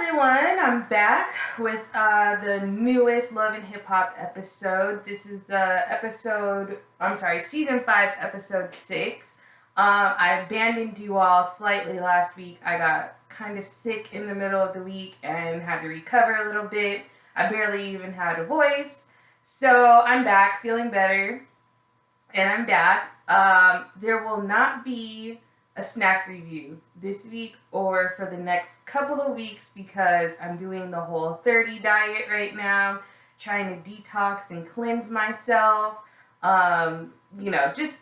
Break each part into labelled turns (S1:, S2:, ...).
S1: everyone, I'm back with the newest Love and Hip Hop episode. This is season 5, episode 6. I abandoned you all slightly last week. I got kind of sick in the middle of the week and had to recover a little bit. I barely even had a voice. So I'm back, feeling better, and I'm back. There will not be a snack review this week or for the next couple of weeks because I'm doing the Whole30 diet right now, trying to detox and cleanse myself, just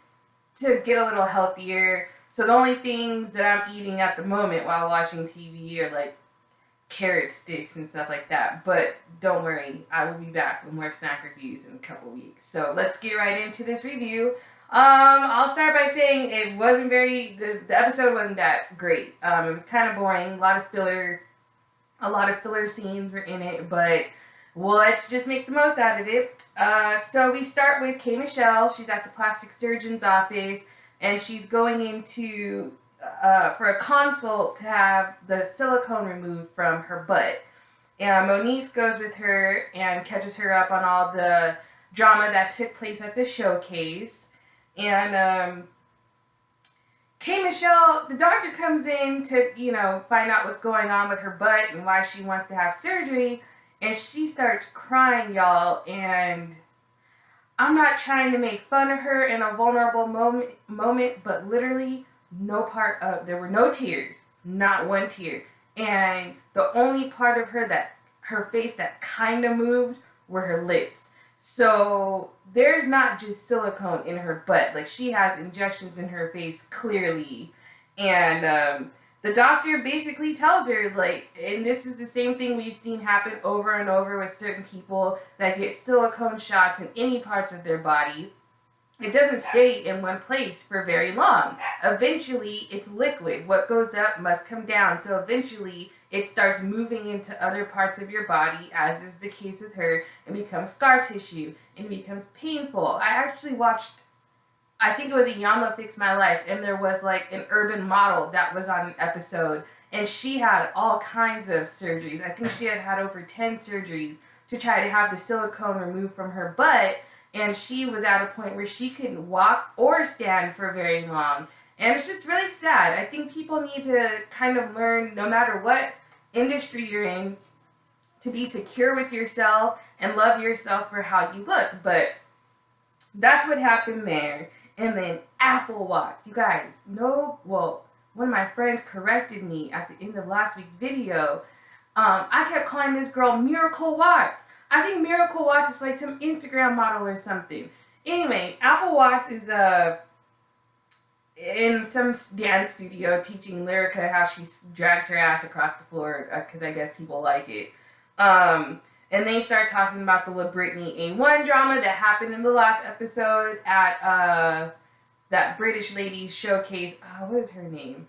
S1: to get a little healthier. So the only things that I'm eating at the moment while watching TV are like carrot sticks and stuff like that. But don't worry, I will be back with more snack reviews in a couple weeks. So let's get right into this review. I'll start by saying it wasn't the episode wasn't that great. It was kind of boring. A lot of filler scenes were in it, but let's just make the most out of it. So we start with K. Michelle. She's at the plastic surgeon's office, and she's going into for a consult to have the silicone removed from her butt. And Monique goes with her and catches her up on all the drama that took place at the showcase. And K. Michelle, the doctor comes in to, find out what's going on with her butt and why she wants to have surgery. And she starts crying, y'all. And I'm not trying to make fun of her in a vulnerable moment, but literally there were no tears, not one tear. And the only part of her face that kind of moved were her lips. So there's not just silicone in her butt. Like, she has injections in her face clearly. And the doctor basically tells her, and this is the same thing we've seen happen over and over with certain people that get silicone shots in any parts of their body. It doesn't stay in one place for very long. Eventually, it's liquid. What goes up must come down. So eventually, it starts moving into other parts of your body, as is the case with her, and becomes scar tissue, and it becomes painful. I actually watched, I think it was a Yama Fix My Life, and there was an urban model that was on an episode, and she had all kinds of surgeries. I think she had over 10 surgeries to try to have the silicone removed from her butt, and she was at a point where she couldn't walk or stand for very long. And it's just really sad. I think people need to kind of learn, no matter what industry you're in, to be secure with yourself and love yourself for how you look. But that's what happened there. And then Apple Watch. You guys, one of my friends corrected me at the end of last week's video. I kept calling this girl Miracle Watts. I think Miracle Watts is like some Instagram model or something. Anyway, Apple Watts is in some dance studio teaching Lyrica how she drags her ass across the floor because I guess people like it. And they start talking about the La Britney A1 drama that happened in the last episode at that British lady's showcase. What is her name?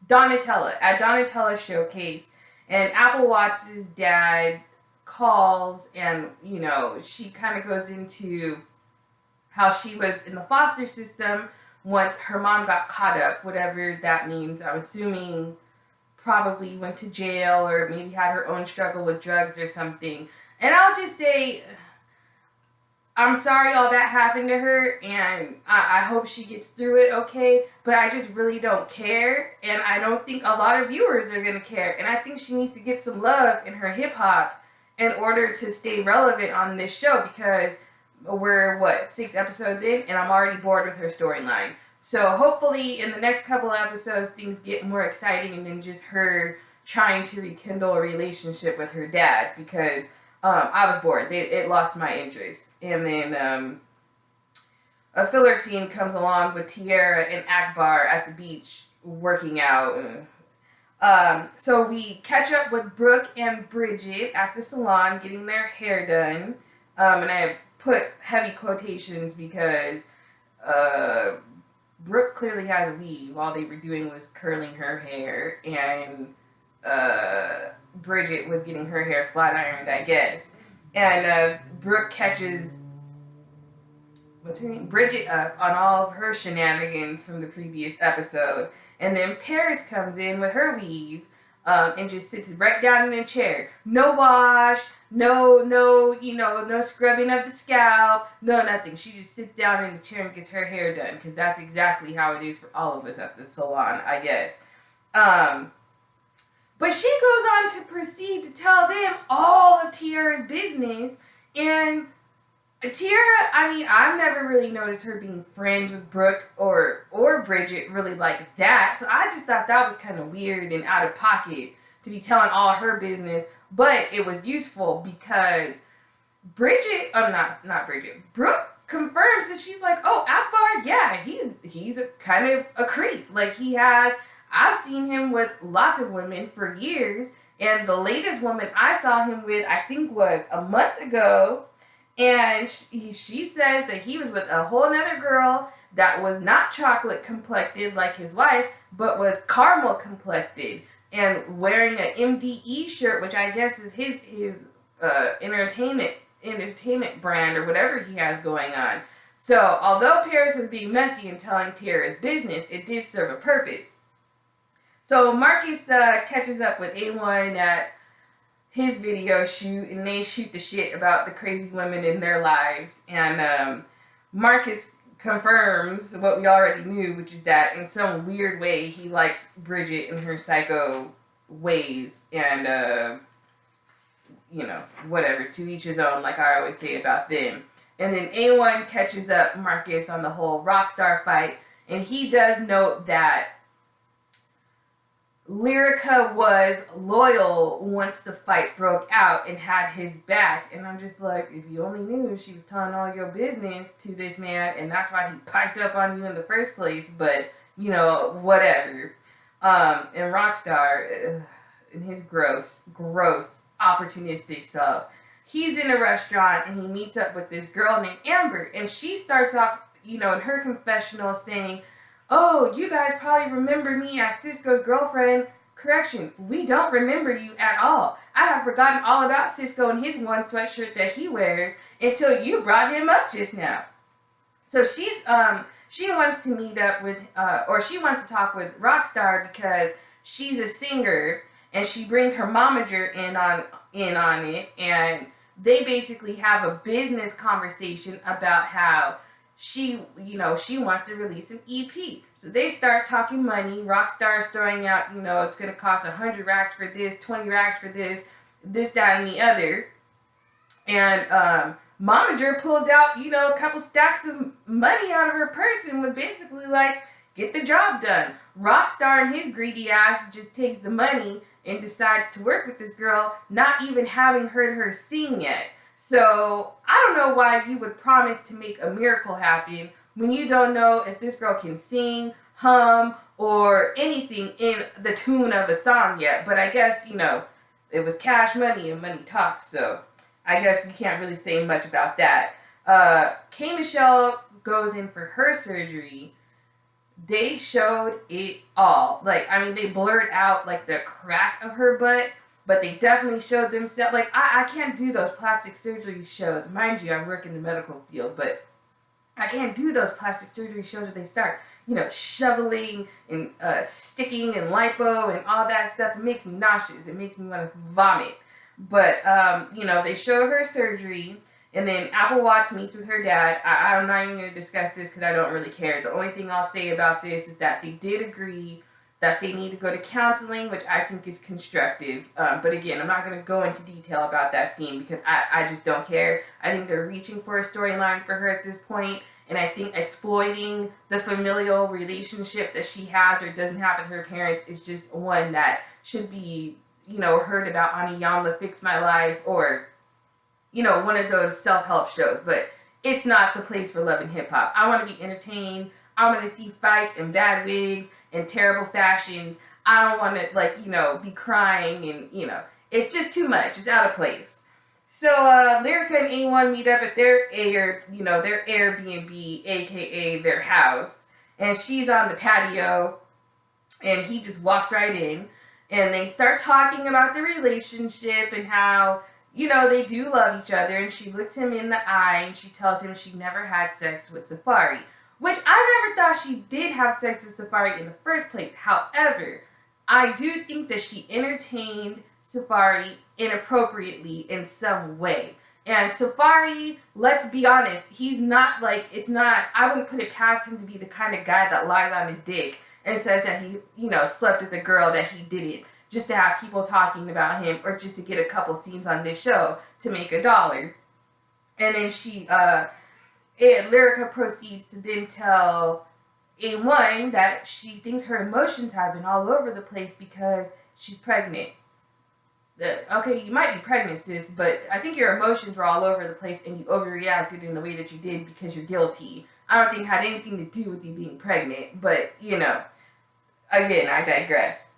S1: Donatella. At Donatella's showcase. And Apple Watts' dad calls, and she kind of goes into how she was in the foster system once her mom got caught up, whatever that means. I'm assuming probably went to jail or maybe had her own struggle with drugs or something. And I'll just say, I'm sorry all that happened to her, and I hope she gets through it okay, but I just really don't care, and I don't think a lot of viewers are going to care, and I think she needs to get some love in her hip-hop in order to stay relevant on this show, because we're, 6 episodes in, and I'm already bored with her storyline. So hopefully in the next couple of episodes, things get more exciting than just her trying to rekindle a relationship with her dad, because I was bored. It lost my interest. And then a filler scene comes along with Tiara and Akbar at the beach working out. So we catch up with Brooke and Bridget at the salon getting their hair done. And I put heavy quotations because Brooke clearly has a weave. All they were doing was curling her hair, and Bridget was getting her hair flat ironed, I guess. And Brooke catches Bridget up on all of her shenanigans from the previous episode. And then Paris comes in with her weave. and just sits right down in a chair. No wash, no scrubbing of the scalp, no nothing. She just sits down in the chair and gets her hair done, because that's exactly how it is for all of us at the salon, I guess. But she goes on to proceed to tell them all of Tiara's business, and Tiara, I mean, I've never really noticed her being friends with Brooke or Bridget really like that. So I just thought that was kind of weird and out of pocket to be telling all her business. But it was useful because Bridget, not Bridget, Brooke confirms that she's like, oh, Akbar, yeah, he's a kind of a creep. Like I've seen him with lots of women for years. And the latest woman I saw him with, I think was a month ago. And she says that he was with a whole nother girl that was not chocolate complected like his wife, but was caramel complected and wearing an MDE shirt, which I guess is his entertainment brand or whatever he has going on. So although Paris was being messy and telling Tiara's business, it did serve a purpose. So Marcus catches up with A1 at his video shoot, and they shoot the shit about the crazy women in their lives. And Marcus confirms what we already knew, which is that in some weird way he likes Bridget and her psycho ways. And whatever, to each his own, like I always say about them. And then A1 catches up Marcus on the whole Rocstar fight, and he does note that Lyrica was loyal once the fight broke out and had his back. And I'm just like, if you only knew she was telling all your business to this man, and that's why he piped up on you in the first place. But, whatever. And Rocstar, and his gross, opportunistic self, he's in a restaurant and he meets up with this girl named Amber. And she starts off, in her confessional saying, oh, you guys probably remember me as Cisco's girlfriend. Correction, we don't remember you at all. I have forgotten all about Cisco and his one sweatshirt that he wears until you brought him up just now. So she wants to meet up with, or she wants to talk with Rocstar because she's a singer and she brings her momager in on it, and they basically have a business conversation about how she wants to release an EP. So they start talking money. Rocstar is throwing out, it's going to cost 100 racks for this, 20 racks for this, that, and the other. And Momager pulls out, a couple stacks of money out of her purse and was basically like, get the job done. Rocstar and his greedy ass just takes the money and decides to work with this girl, not even having heard her sing yet. So, I don't know why you would promise to make a miracle happen when you don't know if this girl can sing, hum, or anything in the tune of a song yet. But I guess, it was cash money and money talks, so I guess we can't really say much about that. K. Michelle goes in for her surgery. They showed it all. They blurred out, the crack of her butt, but they definitely showed themselves. I can't do those plastic surgery shows. Mind you, I work in the medical field, but I can't do those plastic surgery shows where they start, shoveling and sticking and lipo and all that stuff. It makes me nauseous. It makes me want to vomit. But, they show her surgery, and then Apple Watts meets with her dad. I'm not even going to discuss this because I don't really care. The only thing I'll say about this is that they did agree that they need to go to counseling, which I think is constructive. But again, I'm not going to go into detail about that scene because I just don't care. I think they're reaching for a storyline for her at this point, and I think exploiting the familial relationship that she has or doesn't have with her parents is just one that should be, heard about on a Yamla Fix My Life or, one of those self-help shows. But it's not the place for love and hip-hop. I want to be entertained. I want to see fights and bad wigs and terrible fashions. I don't want to, be crying and, it's just too much. It's out of place. So, Lyrica and A1 meet up at their Airbnb, aka their house. And she's on the patio, and he just walks right in. And they start talking about the relationship and how, they do love each other. And she looks him in the eye and she tells him she never had sex with Safari. Which I never thought she did have sex with Safari in the first place. However, I do think that she entertained Safari inappropriately in some way. And Safari, let's be honest, he's not like, it's not, I wouldn't put it past him to be the kind of guy that lies on his dick and says that he, slept with a girl that he didn't, just to have people talking about him or just to get a couple scenes on this show to make $1. And then Lyrica proceeds to then tell A1 that she thinks her emotions have been all over the place because she's pregnant. Okay, you might be pregnant, sis, but I think your emotions were all over the place and you overreacted in the way that you did because you're guilty. I don't think it had anything to do with you being pregnant, but, again, I digress.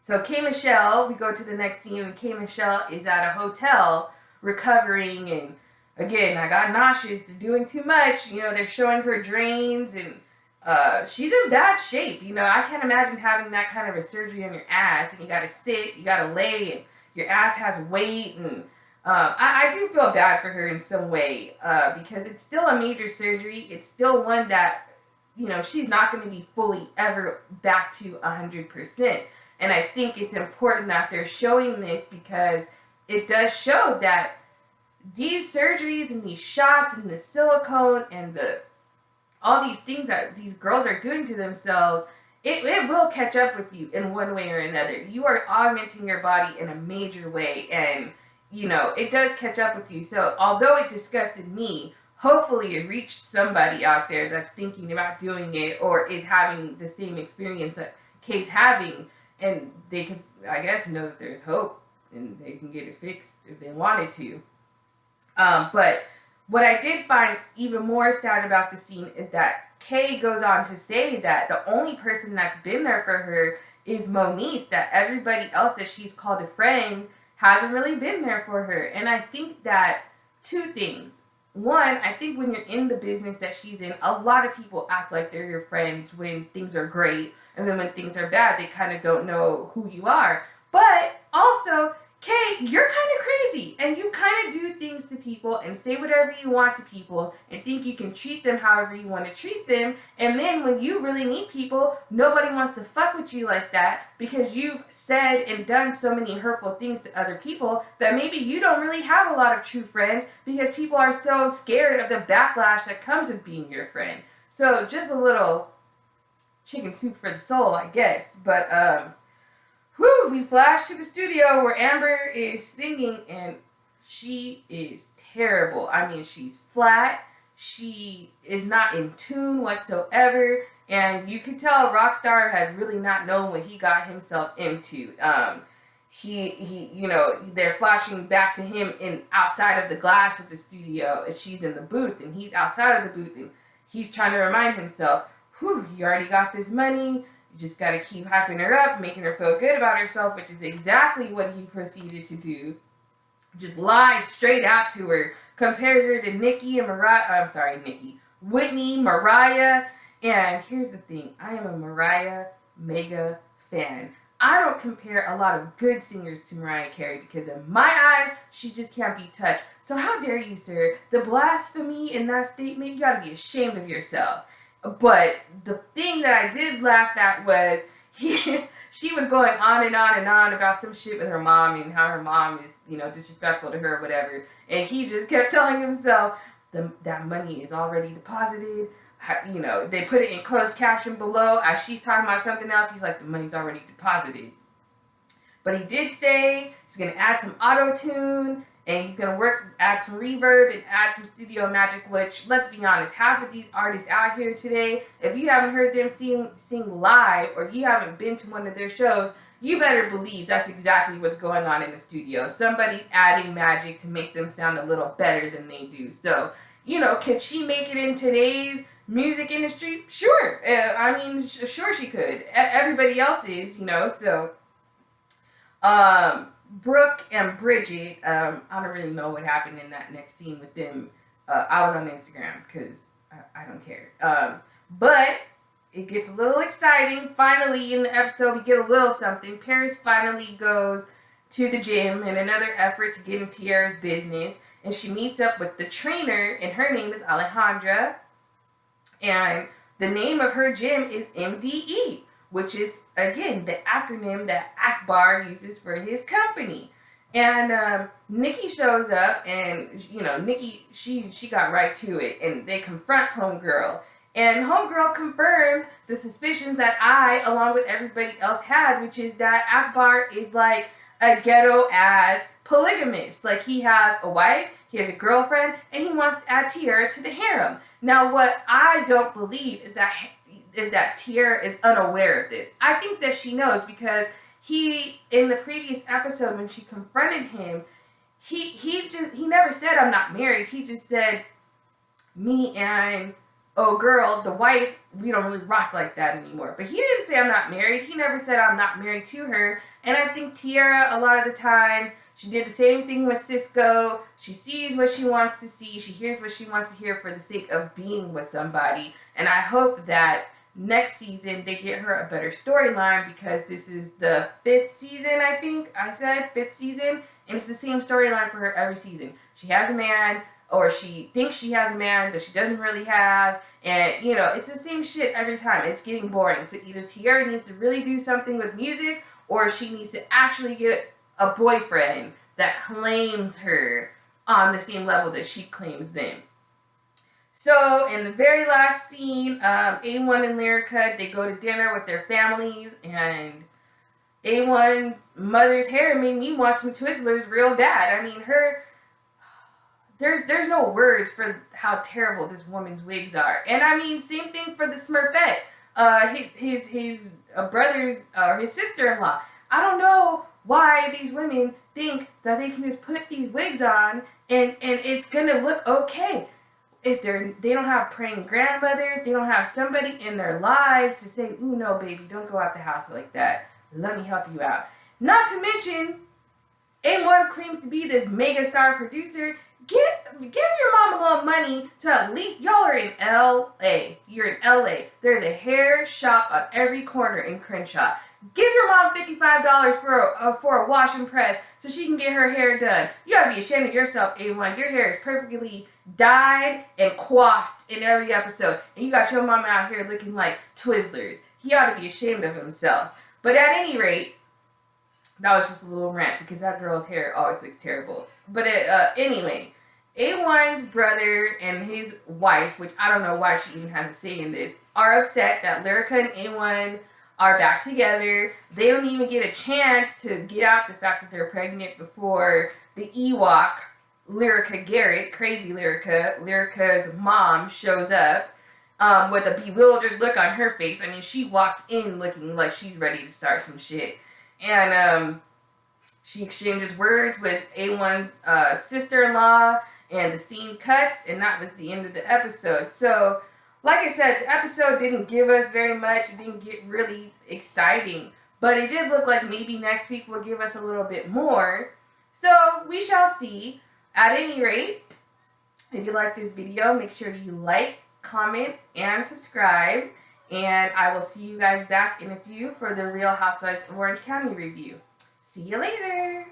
S1: So K. Michelle, we go to the next scene, and K. Michelle is at a hotel recovering, and again, I got nauseous. They're doing too much. They're showing her drains, and she's in bad shape. I can't imagine having that kind of a surgery on your ass, and you gotta sit, you gotta lay, and your ass has weight, and I do feel bad for her in some way, because it's still a major surgery. It's still one that, she's not going to be fully ever back to 100%. And I think it's important that they're showing this because it does show that these surgeries and these shots and the silicone and all these things that these girls are doing to themselves, it will catch up with you in one way or another. You are augmenting your body in a major way, and, it does catch up with you. So although it disgusted me, hopefully it reached somebody out there that's thinking about doing it or is having the same experience that Kay's having, and they can, I guess, know that there's hope and they can get it fixed if they wanted to. But what I did find even more sad about the scene is that Kay goes on to say that the only person that's been there for her is Moniece, that everybody else that she's called a friend hasn't really been there for her. And I think that two things. One, I think when you're in the business that she's in, a lot of people act like they're your friends when things are great, and then when things are bad, they kind of don't know who you are. But also, Kay, you're kind of crazy, and you kind of do things to people and say whatever you want to people and think you can treat them however you want to treat them, and then when you really need people, nobody wants to fuck with you like that because you've said and done so many hurtful things to other people that maybe you don't really have a lot of true friends because people are so scared of the backlash that comes with being your friend. So just a little chicken soup for the soul, I guess. But we flash to the studio where Amber is singing, and she is terrible. I mean, she's flat. She is not in tune whatsoever, and you can tell Rocstar had really not known what he got himself into. They're flashing back to him outside of the glass of the studio, and she's in the booth, and he's outside of the booth, and he's trying to remind himself, you already got this money. You just got to keep hyping her up, making her feel good about herself, which is exactly what he proceeded to do. Just lies straight out to her. Compares her to Whitney, Mariah. And here's the thing. I am a Mariah mega fan. I don't compare a lot of good singers to Mariah Carey because in my eyes, she just can't be touched. So how dare you, sir? The blasphemy in that statement, you got to be ashamed of yourself. But the thing that I did laugh at was she was going on and on and on about some shit with her mom and how her mom is, disrespectful to her or whatever. And he just kept telling himself that money is already deposited. They put it in closed caption below as she's talking about something else. He's like, the money's already deposited. But he did say he's going to add some auto-tune. And he's going to add some reverb and add some studio magic, which, let's be honest, half of these artists out here today, if you haven't heard them sing live or you haven't been to one of their shows, you better believe that's exactly what's going on in the studio. Somebody's adding magic to make them sound a little better than they do. So, could she make it in today's music industry? Sure. Sure she could. Everybody else is, so... Brooke and Bridget, I don't really know what happened in that next scene with them. I was on Instagram because I don't care. But it gets a little exciting. Finally, in the episode, we get a little something. Paris finally goes to the gym in another effort to get in Tiara's business. And she meets up with the trainer, and her name is Alejandra. And the name of her gym is MDE, which is, again, the acronym that Akbar uses for his company. And Nikki shows up, and Nikki, she got right to it, and they confront Homegirl. And Homegirl confirms the suspicions that I, along with everybody else, had, which is that Akbar is like a ghetto-ass polygamist. Like, he has a wife, he has a girlfriend, and he wants to add Tiara to the harem. Now, what I don't believe is that Tiara is unaware of this. I think that she knows, because he, in the previous episode when she confronted him, he never said, I'm not married. He just said, me and girl, the wife, we don't really rock like that anymore. But he didn't say I'm not married. He never said I'm not married to her. And I think Tiara, a lot of the times, she did the same thing with Cisco. She sees what she wants to see. She hears what she wants to hear for the sake of being with somebody. And I hope that next season they get her a better storyline, because this is the 5th season, I think. I said 5th season. And it's the same storyline for her every season. She has a man, or she thinks she has a man that she doesn't really have. And, it's the same shit every time. It's getting boring. So either Tiara needs to really do something with music, or she needs to actually get a boyfriend that claims her on the same level that she claims them. So, in the very last scene, A1 and Lyrica, they go to dinner with their families, and A1's mother's hair made me want some Twizzlers real bad. I mean, there's no words for how terrible this woman's wigs are. And I mean, same thing for the Smurfette. His brother's, or his sister-in-law. I don't know why these women think that they can just put these wigs on and it's gonna look okay. They don't have praying grandmothers. They don't have somebody in their lives to say, ooh, no, baby, don't go out the house like that. Let me help you out. Not to mention, A1 claims to be this mega star producer. Give your mom a little money to at least, y'all are in L.A. You're in L.A. There's a hair shop on every corner in Crenshaw. Give your mom $55 for a wash and press so she can get her hair done. You gotta be ashamed of yourself, A1. Your hair is perfectly dyed and coiffed in every episode. And you got your mom out here looking like Twizzlers. He ought to be ashamed of himself. But at any rate, that was just a little rant, because that girl's hair always looks terrible. But anyway, A1's brother and his wife, which I don't know why she even has a say in this, are upset that Lyrica and A1 are back together. They don't even get a chance to get out the fact that they're pregnant before the Ewok, Lyrica Garrett, crazy Lyrica's mom, shows up with a bewildered look on her face. I mean, she walks in looking like she's ready to start some shit. And she exchanges words with A1's sister-in-law, and the scene cuts, and that was the end of the episode. So, like I said, the episode didn't give us very much. It didn't get really exciting. But it did look like maybe next week will give us a little bit more. So, we shall see. At any rate, if you like this video, make sure you like, comment, and subscribe. And I will see you guys back in a few for the Real Housewives of Orange County review. See you later.